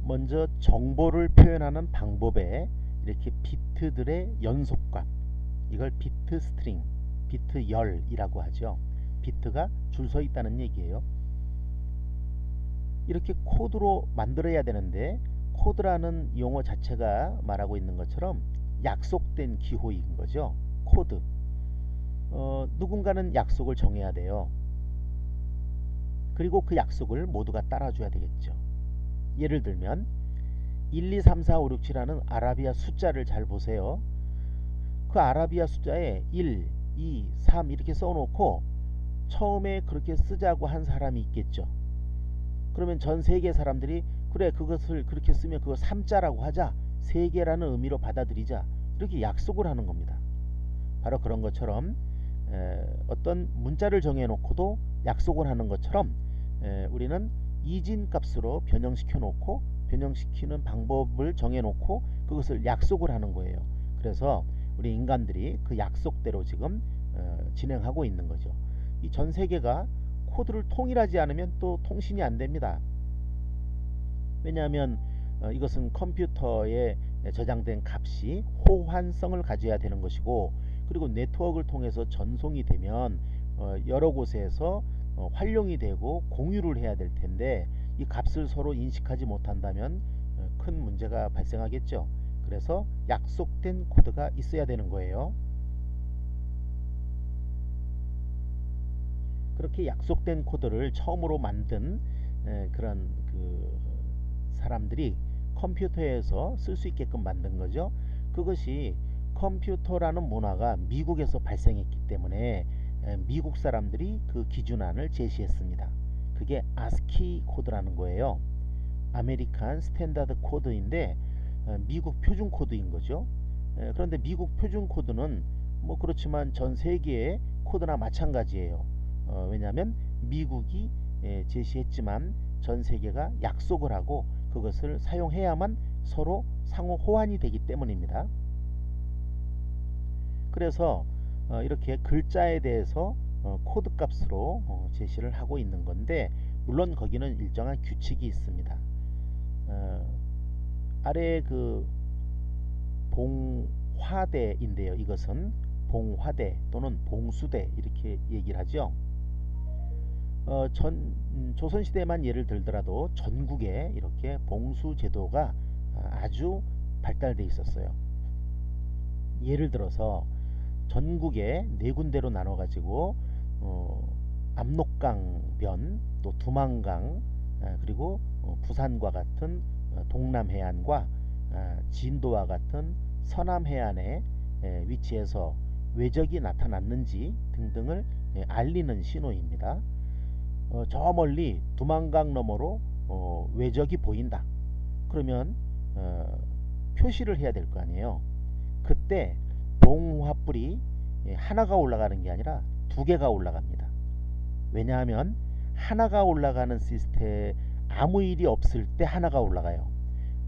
먼저 정보를 표현하는 방법에 이렇게 비트들의 연속값, 이걸 비트 스트링, 비트 열이라고 하죠. 비트가 줄 서 있다는 얘기예요. 이렇게 코드로 만들어야 되는데, 코드라는 용어 자체가 말하고 있는 것처럼 약속된 기호인 거죠. 코드. 누군가는 약속을 정해야 돼요. 그리고 그 약속을 모두가 따라줘야 되겠죠. 예를 들면 1, 2, 3, 4, 5, 6, 7하는 아라비아 숫자를 잘 보세요. 그 아라비아 숫자에 1, 2, 3 이렇게 써놓고 처음에 그렇게 쓰자고 한 사람이 있겠죠. 그러면 전 세계 사람들이 그래, 그것을 그렇게 쓰면 그거 3자라고 하자, 세계라는 의미로 받아들이자, 이렇게 약속을 하는 겁니다. 바로 그런 것처럼 어떤 문자를 정해놓고도 약속을 하는 것처럼 우리는 이진 값으로 변형시켜 놓고, 변형시키는 방법을 정해놓고 그것을 약속을 하는 거예요. 그래서 우리 인간들이 그 약속대로 지금 진행하고 있는 거죠. 이 전 세계가 코드를 통일하지 않으면 또 통신이 안 됩니다. 왜냐하면 이것은 컴퓨터에 저장된 값이 호환성을 가져야 되는 것이고, 그리고 네트워크를 통해서 전송이 되면 여러 곳에서 활용이 되고 공유를 해야 될 텐데, 이 값을 서로 인식하지 못한다면 큰 문제가 발생하겠죠. 그래서 약속된 코드가 있어야 되는 거예요. 그렇게 약속된 코드를 처음으로 만든 그런 그 사람들이 컴퓨터에서 쓸 수 있게끔 만든 거죠. 그것이 컴퓨터라는 문화가 미국에서 발생했기 때문에 미국 사람들이 그 기준안을 제시했습니다. 그게 ASCII 코드라는 거예요. 아메리칸 스탠다드 코드인데 미국 표준 코드인 거죠. 그런데 미국 표준 코드는 뭐 그렇지만 전 세계의 코드나 마찬가지예요. 왜냐하면 미국이 제시했지만 전 세계가 약속을 하고 그것을 사용해야만 서로 상호 호환이 되기 때문입니다. 그래서 이렇게 글자에 대해서 코드 값으로 제시를 하고 있는 건데, 물론 거기는 일정한 규칙이 있습니다. 아래 그 봉화대인데요. 이것은 봉화대 또는 봉수대 이렇게 얘기를 하죠. 조선시대만 예를 들더라도 전국에 이렇게 봉수 제도가 아주 발달돼 있었어요. 예를 들어서 전국에 네 군데로 나눠 가지고 압록강변, 또 두만강, 그리고 부산과 같은 동남해안과 진도와 같은 서남해안에 위치해서 외적이 나타났는지 등등을 알리는 신호입니다. 저 멀리 두만강 너머로 외적이 보인다. 그러면 표시를 해야 될 거 아니에요. 그때 봉화불이 하나가 올라가는 게 아니라 두 개가 올라갑니다. 왜냐하면 하나가 올라가는 시스템, 아무 일이 없을 때 하나가 올라가요.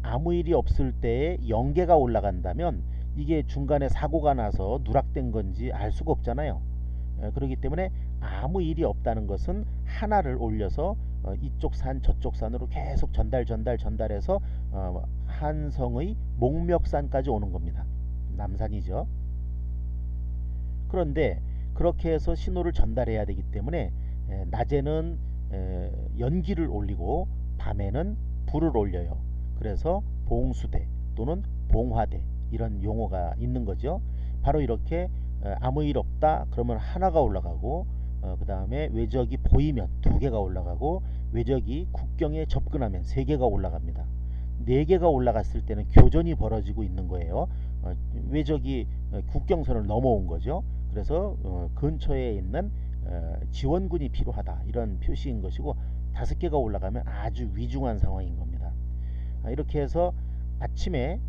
아무 일이 없을 때에 0개가 올라간다면 이게 중간에 사고가 나서 누락된 건지 알 수가 없잖아요. 그렇기 때문에 아무 일이 없다는 것은 하나를 올려서 이쪽 산 저쪽 산으로 계속 전달해서 한성의 목멱산까지 오는 겁니다. 남산이죠. 그런데 그렇게 해서 신호를 전달해야 되기 때문에 낮에는 연기를 올리고 밤에는 불을 올려요. 그래서 봉수대 또는 봉화대 이런 용어가 있는 거죠. 바로 이렇게 아무 일 없다 그러면 하나가 올라가고, 그 다음에 외적이 보이면 두 개가 올라가고, 외적이 국경에 접근하면 세 개가 올라갑니다. 네 개가 올라갔을 때는 교전이 벌어지고 있는 거예요. 외적이 국경선을 넘어온 거죠. 그래서 근처에 있는 지원군이 필요하다 이런 표시인 것이고, 다섯 개가 올라가면 아주 위중한 상황인 겁니다. 이렇게 해서 아침에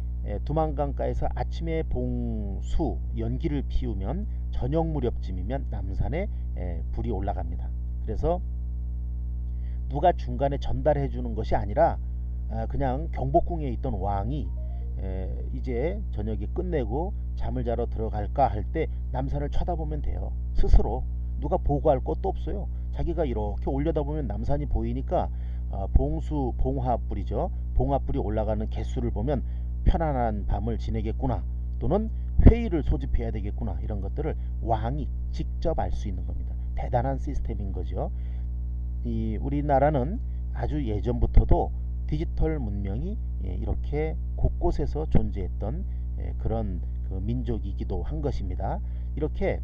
두만강가에서 아침에 봉수 연기를 피우면 저녁 무렵쯤이면 남산에 불이 올라갑니다. 그래서 누가 중간에 전달해 주는 것이 아니라 그냥 경복궁에 있던 왕이 이제 저녁이 끝내고 잠을 자러 들어갈까 할 때 남산을 쳐다보면 돼요. 스스로 누가 보고할 것도 없어요. 자기가 이렇게 올려다보면 남산이 보이니까 봉수 봉화불이죠. 봉화불이 올라가는 개수를 보면 편안한 밤을 지내겠구나, 또는 회의를 소집해야 되겠구나, 이런 것들을 왕이 직접 알 수 있는 겁니다. 대단한 시스템인 거죠. 이 우리나라는 아주 예전부터도 디지털 문명이 이렇게 곳곳에서 존재했던 그런 그 민족이기도 한 것입니다. 이렇게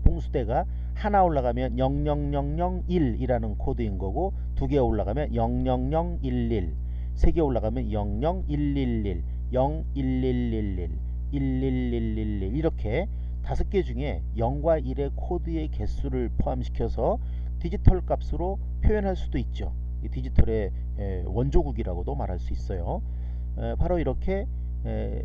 봉수대가 하나 올라가면 00001이라는 코드인 거고, 두 개 올라가면 00011, 세 개 올라가면 00111, 01111, 11111, 이렇게 다섯 개 중에 0과 1의 코드의 개수를 포함시켜서 디지털 값으로 표현할 수도 있죠. 이 디지털의 원조국이라고도 말할 수 있어요. 바로 이렇게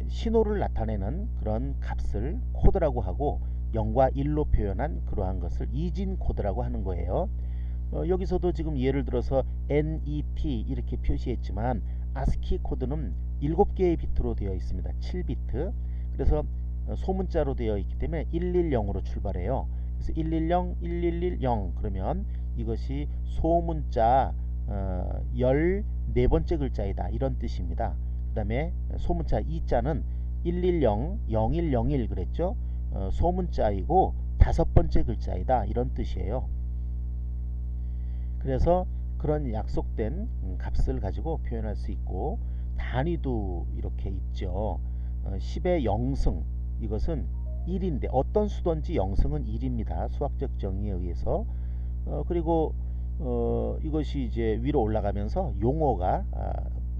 신호를 나타내는 그런 값을 코드라고 하고, 0과 1로 표현한 그러한 것을 이진 코드라고 하는 거예요. 여기서도 지금 예를 들어서 NET 이렇게 표시했지만 아스키 코드는 7개의 비트로 되어 있습니다. 7비트. 그래서 소문자로 되어 있기 때문에 110으로 출발해요. 그래서 110, 1110 그러면 이것이 소문자 14번째 글자이다, 이런 뜻입니다. 그 다음에 소문자 2자는 110, 0101 그랬죠. 소문자이고 5번째 글자이다, 이런 뜻이에요. 그래서 그런 약속된 값을 가지고 표현할 수 있고, 단위도 이렇게 있죠. 10의 0승, 이것은 1인데 어떤 수든지 0승은 1입니다. 수학적 정의에 의해서. 그리고 이것이 이제 위로 올라가면서 용어가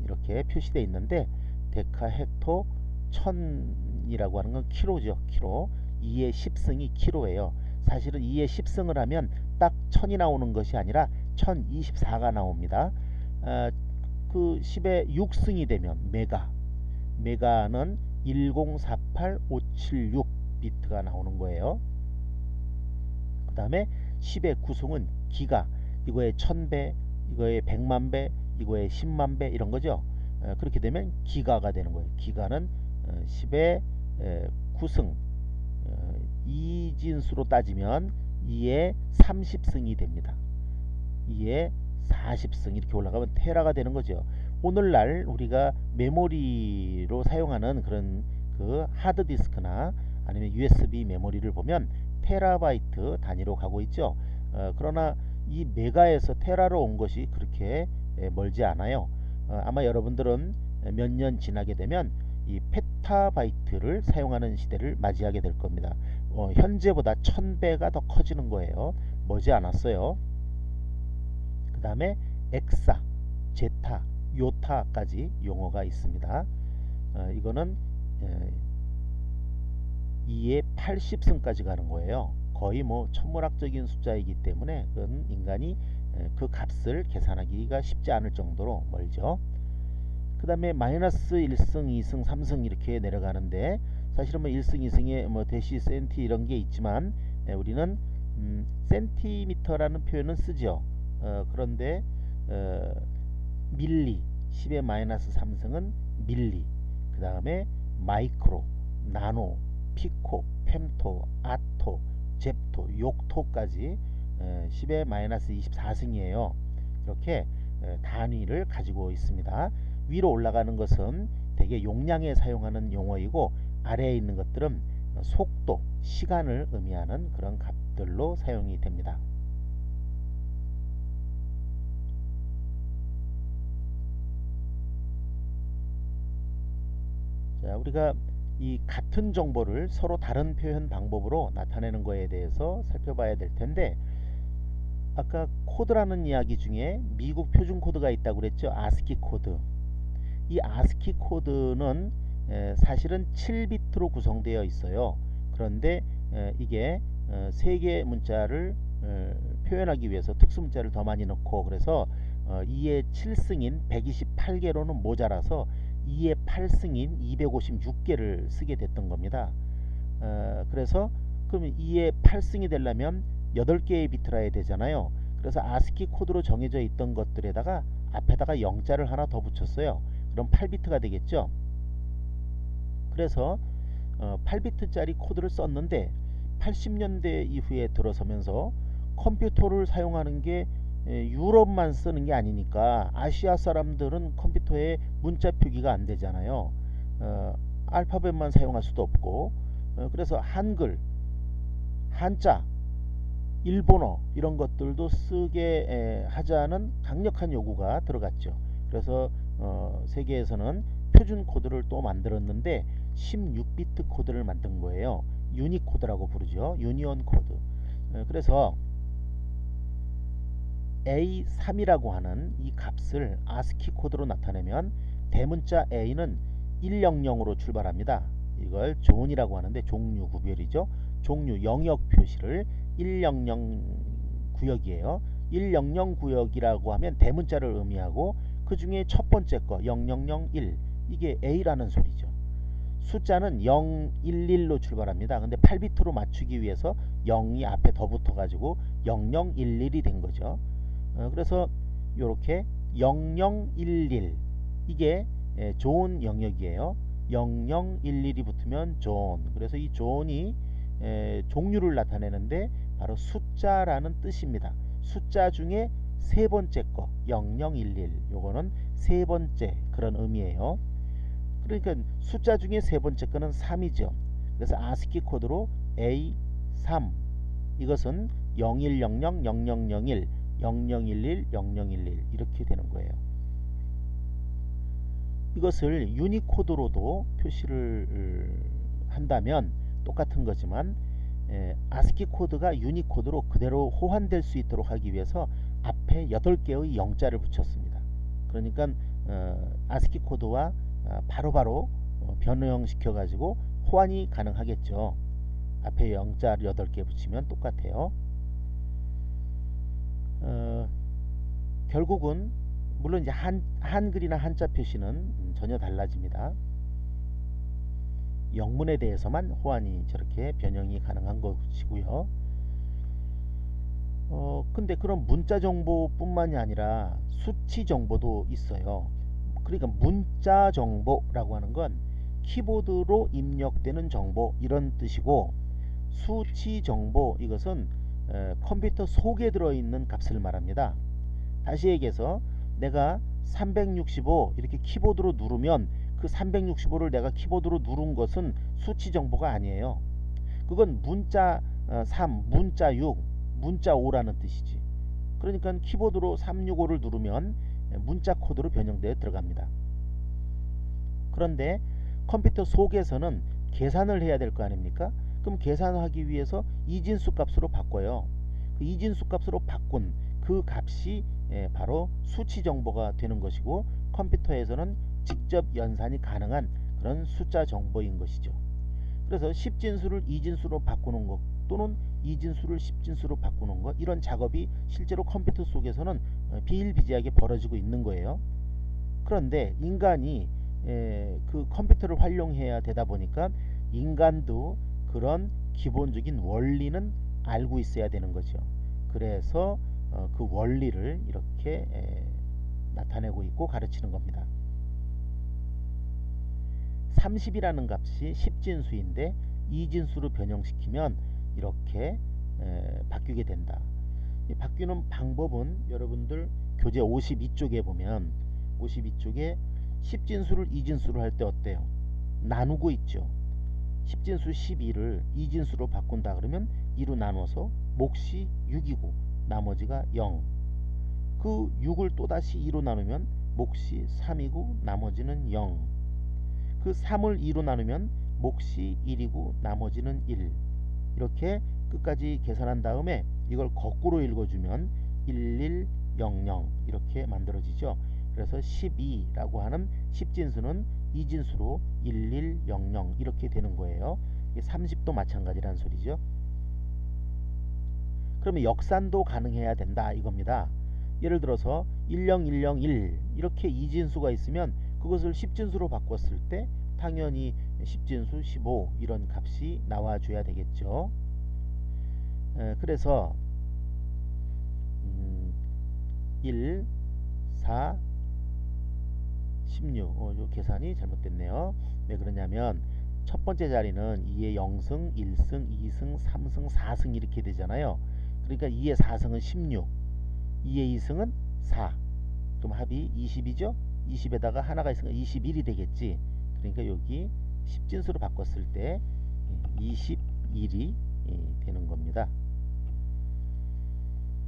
이렇게 표시되어 있는데, 데카, 헥토, 천이라고 하는 건 키로죠. 키로. 2의 10승이 키로예요. 사실은 2의 10승을 하면 딱 1000이 나오는 것이 아니라 1024가 나옵니다. 그 10의 6승이 되면 메가는 1048576 비트가 나오는 거예요. 그 다음에 10의 9승은 기가, 이거의 1000배, 이거의 100만배, 이거의 10만배, 이런 거죠. 그렇게 되면 기가가 되는 거예요. 기가는 10의 9승, 이진수로 따지면 2의 30승이 됩니다. 2의 40승, 이렇게 올라가면 테라가 되는 거죠. 오늘날 우리가 메모리로 사용하는 그런 그 하드디스크나 아니면 USB 메모리를 보면 테라바이트 단위로 가고 있죠. 그러나 이 메가에서 테라로 온 것이 그렇게 멀지 않아요. 아마 여러분들은 몇 년 지나게 되면 이 페타바이트를 사용하는 시대를 맞이하게 될 겁니다. 현재보다 1000배가 더 커지는 거예요. 머지 않았어요. 그 다음에 엑사, 제타, 요타까지 용어가 있습니다. 이거는 2의 80승까지 가는 거예요. 거의 뭐 천문학적인 숫자이기 때문에 그건 인간이 그 값을 계산하기가 쉽지 않을 정도로 멀죠. 그 다음에 마이너스 1승, 2승, 3승 이렇게 내려가는데, 사실은 뭐 1승, 2승에 뭐 대시, 센티 이런 게 있지만 우리는 센티미터라는 표현은 쓰죠. 그런데 밀리, 10의 마이너스 3승은 밀리, 그 다음에 마이크로, 나노, 피코, 펜토, 아토, 잽토, 욕토까지 10의 마이너스 24승이에요. 이렇게 단위를 가지고 있습니다. 위로 올라가는 것은 대개 용량에 사용하는 용어이고, 아래에 있는 것들은 속도, 시간을 의미하는 그런 값들로 사용이 됩니다. 자, 우리가 이 같은 정보를 서로 다른 표현 방법으로 나타내는 거에 대해서 살펴봐야 될 텐데, 아까 코드라는 이야기 중에 미국 표준 코드가 있다고 그랬죠. 아스키 코드. 이 아스키 코드는 사실은 7비트로 구성되어 있어요. 그런데 이게 세 개의 문자를 표현하기 위해서 특수 문자를 더 많이 넣고, 그래서 2의 7승인 128개로는 모자라서 2의 8승인 256개를 쓰게 됐던 겁니다. 그래서 그러면 2의 8승이 되려면 8개의 비트라 해야 되잖아요. 그래서 아스키 코드로 정해져 있던 것들에다가 앞에다가 0자를 하나 더 붙였어요. 그럼 8비트가 되겠죠. 그래서 8비트짜리 코드를 썼는데, 80년대 이후에 들어서면서 컴퓨터를 사용하는 게 유럽만 쓰는 게 아니니까 아시아 사람들은 컴퓨터에 문자 표기가 안 되잖아요. 알파벳만 사용할 수도 없고, 그래서 한글, 한자, 일본어 이런 것들도 쓰게 하자는 강력한 요구가 들어갔죠. 그래서 세계에서는 표준 코드를 또 만들었는데 16비트 코드를 만든 거예요. 유니코드라고 부르죠. 유니온 코드. 그래서 A3이라고 하는 이 값을 아스키 코드로 나타내면 대문자 A는 100으로 출발합니다. 이걸 존이라고 하는데 종류 구별이죠. 종류 영역 표시를 100 구역이에요. 100 구역이라고 하면 대문자를 의미하고 그 중에 첫 번째 거 0001 이게 A라는 소리죠. 숫자는 011로 출발합니다. 근데 8비트로 맞추기 위해서 0이 앞에 더 붙어가지고 0011이 된 거죠. 그래서 이렇게 0011 이게 존 영역이에요. 0011이 붙으면 존. 그래서 이 존이 종류를 나타내는데 바로 숫자라는 뜻입니다. 숫자 중에 세 번째 거 0011 요거는 세 번째 그런 의미예요. 그러니까 숫자 중에 세 번째 거는 3이죠. 그래서 아스키 코드로 A3 이것은 0100 0001 0011 0011 이렇게 되는 거예요. 이것을 유니코드로도 표시를 한다면 똑같은 거지만 아스키 코드가 유니코드로 그대로 호환될 수 있도록 하기 위해서 앞에 8개의 0자를 붙였습니다. 그러니까 아스키 코드와 바로바로 변형시켜 가지고 호환이 가능하겠죠. 앞에 0자를 8개 붙이면 똑같아요. 결국은 물론 이제 한글이나 한자 표시는 전혀 달라집니다. 영문에 대해서만 호환이 저렇게 변형이 가능한 것이고요. 근데 그런 문자 정보뿐만이 아니라 수치 정보도 있어요. 그러니까 문자 정보라고 하는 건 키보드로 입력되는 정보 이런 뜻이고, 수치 정보 이것은 컴퓨터 속에 들어있는 값을 말합니다. 다시 얘기해서 내가 365 이렇게 키보드로 누르면 그 365를 내가 키보드로 누른 것은 수치 정보가 아니에요. 그건 문자 3, 문자 6, 문자 5라는 뜻이지. 그러니까 키보드로 365를 누르면 문자 코드로 변형되어 들어갑니다. 그런데 컴퓨터 속에서는 계산을 해야 될 거 아닙니까? 그럼 계산하기 위해서 이진수 값으로 바꿔요. 그 이진수 값으로 바꾼 그 값이 바로 수치 정보가 되는 것이고, 컴퓨터에서는 직접 연산이 가능한 그런 숫자 정보인 것이죠. 그래서 10진수를 이진수로 바꾸는 것 또는 이진수를 10진수로 바꾸는 것, 이런 작업이 실제로 컴퓨터 속에서는 비일비재하게 벌어지고 있는 거예요. 그런데 인간이 그 컴퓨터를 활용해야 되다 보니까 인간도 그런 기본적인 원리는 알고 있어야 되는 거죠. 그래서 그 원리를 이렇게 나타내고 있고 가르치는 겁니다. 30이라는 값이 10진수인데 이진수로 변형시키면 이렇게 바뀌게 된다. 이 바뀌는 방법은 여러분들 교재 52쪽에 보면 52쪽에 10진수를 이진수로 할 때 어때요? 나누고 있죠. 10진수 12를 이진수로 바꾼다 그러면 2로 나눠서 몫이 6이고 나머지가 0. 그 6을 또다시 2로 나누면 몫이 3이고 나머지는 0. 그 3을 2로 나누면 몫이 1이고 나머지는 1. 이렇게 끝까지 계산한 다음에 이걸 거꾸로 읽어주면 1100 이렇게 만들어지죠. 그래서 12라고 하는 10진수는 이진수로 1100 이렇게 되는 거예요. 30도 마찬가지라는 소리죠. 그러면 역산도 가능해야 된다 이겁니다. 예를 들어서 10101 이렇게 이진수가 있으면 그것을 10진수로 바꿨을 때 당연히 10진수 15 이런 값이 나와줘야 되겠죠. 그래서 1, 4, 16 요 계산이 잘못됐네요. 왜 그러냐면 첫 번째 자리는 2의 0승, 1승, 2승, 3승, 4승 이렇게 되잖아요. 그러니까 2의 4승은 16, 2의 2승은 4. 그럼 합이 20이죠? 20에다가 하나가 있으니까 21이 되겠지. 그러니까 여기 10진수로 바꿨을 때 21이 되는 겁니다.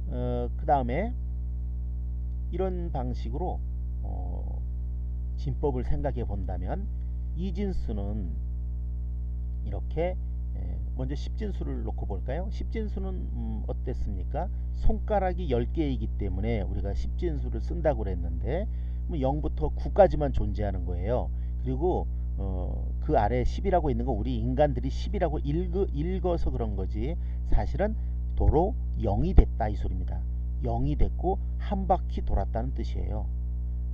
그 다음에 이런 방식으로 진법을 생각해 본다면 이진수는 이렇게 먼저 10진수를 놓고 볼까요? 10진수는 어땠습니까? 손가락이 10개이기 때문에 우리가 10진수를 쓴다고 그랬는데 0부터 9까지만 존재하는 거예요. 그리고 그 아래 10이라고 있는 거 우리 인간들이 10이라고 읽어서 그런 거지 사실은 도로 0이 됐다 이 소리입니다. 0이 됐고 한 바퀴 돌았다는 뜻이에요.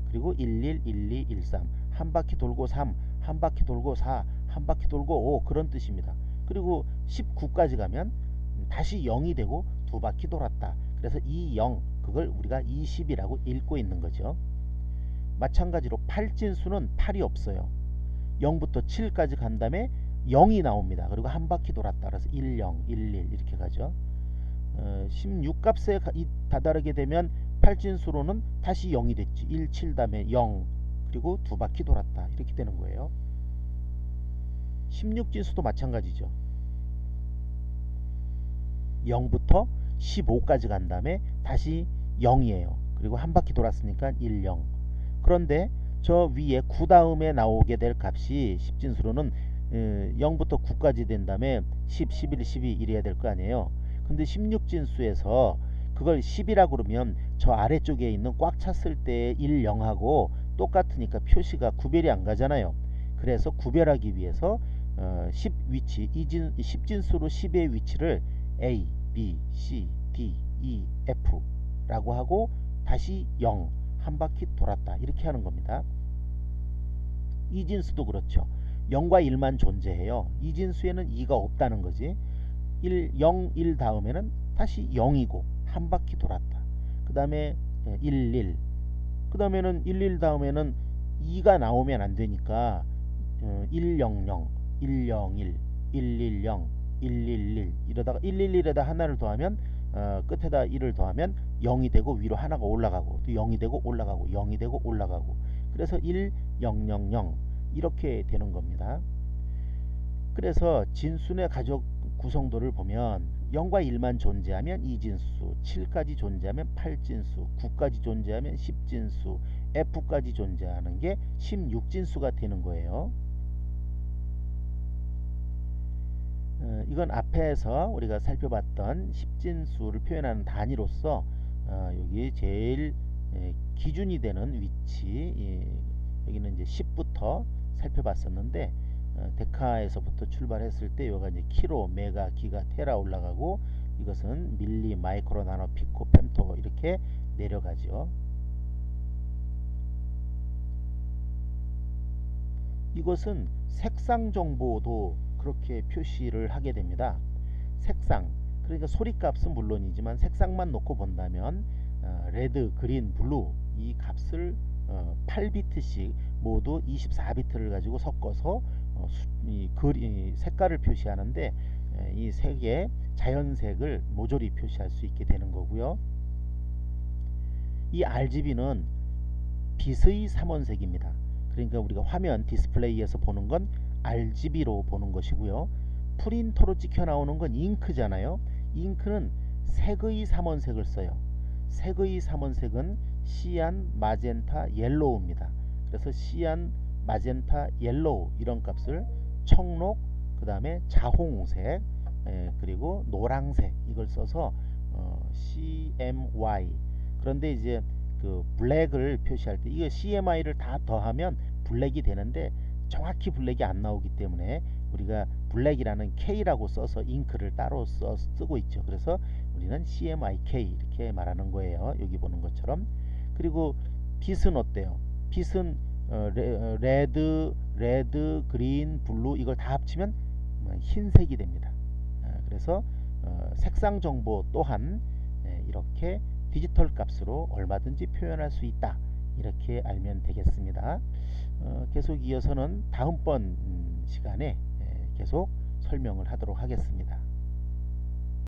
그리고 11, 12, 13 한 바퀴 돌고 3, 한 바퀴 돌고 4, 한 바퀴 돌고 5 그런 뜻입니다. 그리고 19까지 가면 다시 0이 되고 두 바퀴 돌았다. 그래서 이 0 그걸 우리가 20이라고 읽고 있는 거죠. 마찬가지로 8진수는 8이 없어요. 0부터 7까지 간 다음에 0이 나옵니다. 그리고 한 바퀴 돌았다. 그래서 10, 11 이렇게 가죠. 16값에 다다르게 되면 8진수로는 다시 0이 됐지. 1, 7 다음에 0 그리고 두 바퀴 돌았다. 이렇게 되는 거예요. 16진수도 마찬가지죠. 0부터 15까지 간 다음에 다시 0이에요. 그리고 한 바퀴 돌았으니까 1, 0. 그런데 저 위에 9 다음에 나오게 될 값이 10진수로는 0부터 9까지 된 다음에 10, 11, 12 이래야 될 거 아니에요. 근데 16진수에서 그걸 10이라고 그러면 저 아래쪽에 있는 꽉 찼을 때의 1, 0하고 똑같으니까 표시가 구별이 안 가잖아요. 그래서 구별하기 위해서 10 위치, 10진수로 10의 위치를 A, B, C, D, E, F 라고 하고 다시 0, 한 바퀴 돌았다 이렇게 하는 겁니다. 이진수도 그렇죠. 0과 1만 존재해요. 이진수에는 2가 없다는 거지. 0, 1 다음에는 다시 0이고 한 바퀴 돌았다. 그 다음에 1, 1. 그 다음에는 1, 1 다음에는 2가 나오면 안 되니까 1, 0, 0, 1, 0, 1, 1, 1, 0, 1, 1, 1 이러다가 1, 1, 1에다 하나를 더하면 끝에다 1을 더하면 0이 되고 위로 하나가 올라가고 또 0이 되고 올라가고 0이 되고 올라가고 그래서 1, 0, 0, 0 이렇게 되는 겁니다. 그래서 진수의 가족 구성도를 보면 0과 1만 존재하면 2진수, 7까지 존재하면 8진수, 9까지 존재하면 10진수, F까지 존재하는 게 16진수가 되는 거예요. 이건 앞에서 우리가 살펴봤던 10진수를 표현하는 단위로서 여기 제일 기준이 되는 위치 여기는 이제 10부터 살펴봤었는데 데카에서부터 출발했을 때 여기가 이제 키로, 메가, 기가, 테라 올라가고 이것은 밀리, 마이크로, 나노, 피코, 펜토 이렇게 내려가죠. 이것은 색상 정보도 그렇게 표시를 하게 됩니다. 색상 그러니까 소리값은 물론이지만 색상만 놓고 본다면 레드, 그린, 블루 이 값을 8비트씩 모두 24비트를 가지고 섞어서 이 색깔을 표시하는데 이 색의 자연색을 모조리 표시할 수 있게 되는 거고요. 이 RGB는 빛의 삼원색입니다. 그러니까 우리가 화면 디스플레이에서 보는 건 RGB로 보는 것이고요. 프린터로 찍혀 나오는 건 잉크잖아요. 잉크는 색의 삼원색을 써요. 색의 삼원색은 시안, 마젠타, 옐로우입니다. 그래서 시안, 마젠타, 옐로우 이런 값을 청록, 그 다음에 자홍색, 그리고 노랑색 이걸 써서 CMY. 그런데 이제 그 블랙을 표시할 때 이거 CMY를 다 더하면 블랙이 되는데 정확히 블랙이 안 나오기 때문에 우리가 블랙이라는 K라고 써서 잉크를 따로 쓰고 있죠. 그래서 우리는 CMYK 이렇게 말하는 거예요. 여기 보는 것처럼. 그리고 빛은 어때요? 빛은 레드, 그린, 블루 이걸 다 합치면 흰색이 됩니다. 그래서 색상 정보 또한 이렇게 디지털 값으로 얼마든지 표현할 수 있다. 이렇게 알면 되겠습니다. 계속 이어서는 다음번 시간에 계속 설명을 하도록 하겠습니다.